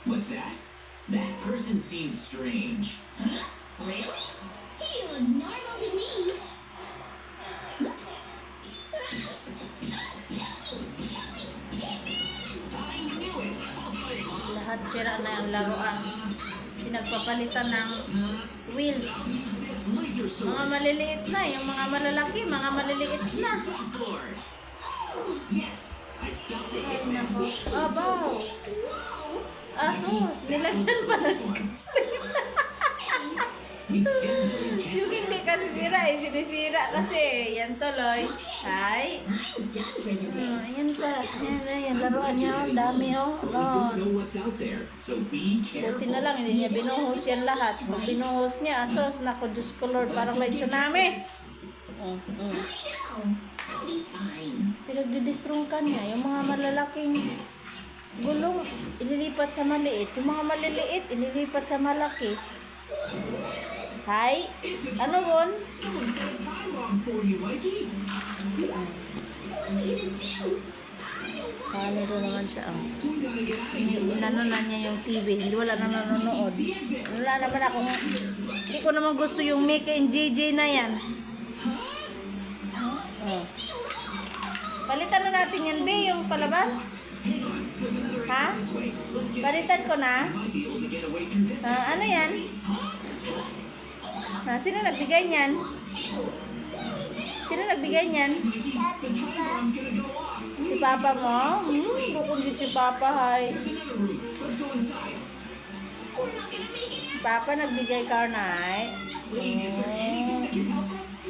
What's that? That person seems strange. Huh? Really? He looks normal to me. I knew it! Lahat sira na ang laruan. Pinagpapalitan ng wheels. Use this laser sword. Mga maliliit na, yung mga malalaki, mga maliliit na. Top floor. Yes! I stopped the Ay, hitman. nako. Abaw! Asus, nilagyan pa ng scotch tape. We definitely can't. Yung hindi kasi sira eh, sinisira kasi. Yan tuloy. Ay. I'm done for the day. Ayan pa. Ayan na, yan. Laruan niya. Ang dami oh. We don't know what's out there, so be careful. Buti na lang, hindi niya binuhos yan lahat. Pag binuhos niya, asos, naku, Diyos ko Lord, parang may tsunami. I'll be fine. Pinagdidistrungkan niya. Yung mga malalaking gulong, ililipat sa maliit. Yung mga maliliit, ililipat sa malaki. Hi? Ano yun? Someone set a time bomb for you, Mikey. What am I gonna do? Paano doon naman siya? Oh. We gotta get out of here. Inano na niya yung TV. Hindi wala na nanonood. Wala naman ako. Hindi ko naman gusto yung Mickey and JJ na yan. Oh. Palitan na natin yan, B, yung palabas. Hang on, there's another Ha? exit this way. Let's get Palitan ko na. might be able to get away through this. Ano yan? Sino nagbigay niyan? Sino nagbigay niyan? Mikey, the time bomb's gonna go off. Si Papa mo? Bukod din si Papa, hay. There's another room. Let's go inside. We're not gonna make it. Papa nagbigay karnay. Wait, is there anything that can help us?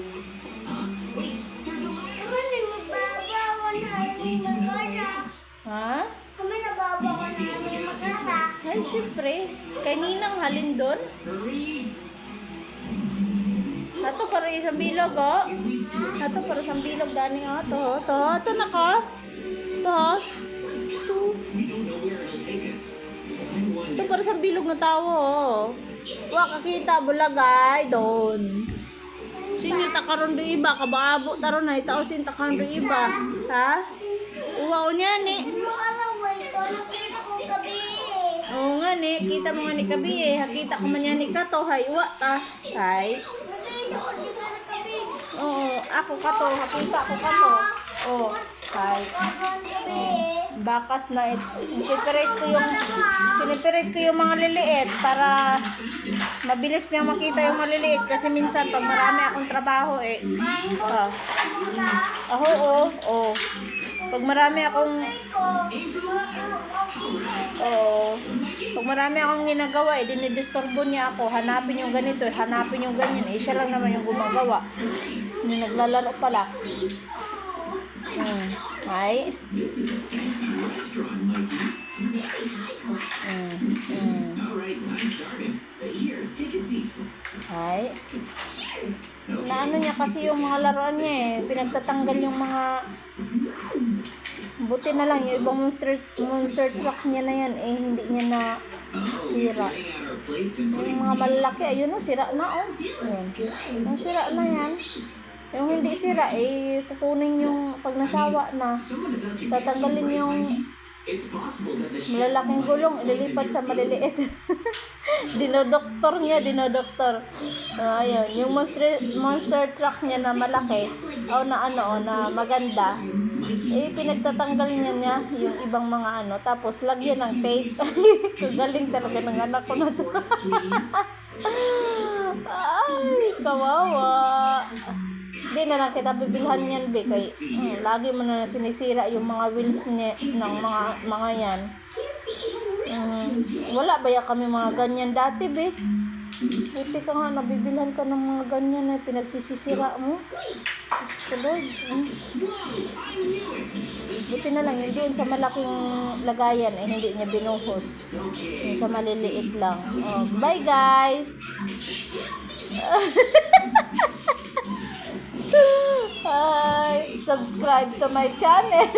Wait, there's a ladder. It lead to another way out. Ha? Kami nababa ko namin mag-asa. Ay, syempre. Kaninang halin doon? Hurry! Ato para isang bilog, oh. It leads to a Ato para isang bilog, Dani, oh. Ito nako. Ito. We don't know where it'll take us. I Ito wonder. para isang bilog na tao, oh. Wa kakita, bulagay, doon. Sino takaroon do iba? Kabaabo taron na, itaw sin takaroon do iba. Ha? Uwaw niya, ni. Ano alam mo ito? Nakita ko gabi. Oo nga, ni. Kita mo nga ni Kabi, eh. Hakita ko man yan ni Kato, hay. Uwa, ta. Hay. Nakita ko di sa gabi. Oo, ako Kato. Hakita ko Kato. Oo, hay. Gabi. Bakas na siniperate ko yung mga liliit para mabilis niya makita yung maliliit kasi minsan pag marami akong trabaho pag marami akong pag marami akong ginagawa dinidisturbo niya ako, hanapin yung ganito, hanapin yung ganyan, siya lang naman yung gumagawa, hindi naglalaro pala. Ay. This is a fancy restaurant, Mikey. Very high class. All right, nice starting. Here, take a seat. Ay. Okay. Naano niya kasi yung mga laruan niya eh. Pinagtatanggal yung mga... Buti na lang yung ibang monster truck niya na yan eh. Hindi niya na sira. Laying out our plates and putting Yung mga malalaki, ayun o, sira na o. Ayun. Yung sira na yan. Yung hindi sira eh, kukunin yung pag nasawa na. someone is out to get Tatanggalin you, right, yung Mikey? It's possible that the ship malalaking gulong, ililipat sa maliliit. dinodoktor niya. Ayun, yung monster truck niya na malaki, na maganda, pinagtatanggal niya yung ibang mga tapos lagyan ng tape. Galing talaga ng anak ko na to. Ay, kawawa. Hindi na lang kita bibilhan yan, be. Kay, lagi mo na sinisira yung mga wheels niya, ng mga yan. Wala ba ya kami mga ganyan dati, be? Buti ka nga, nabibilhan ka ng mga ganyan na pinagsisisira mo. Tuloy. Buti na lang, yun doon sa malaking lagayan, hindi niya binuhos. Yung sa maliliit lang. Bye, guys! Hi! Subscribe to my channel!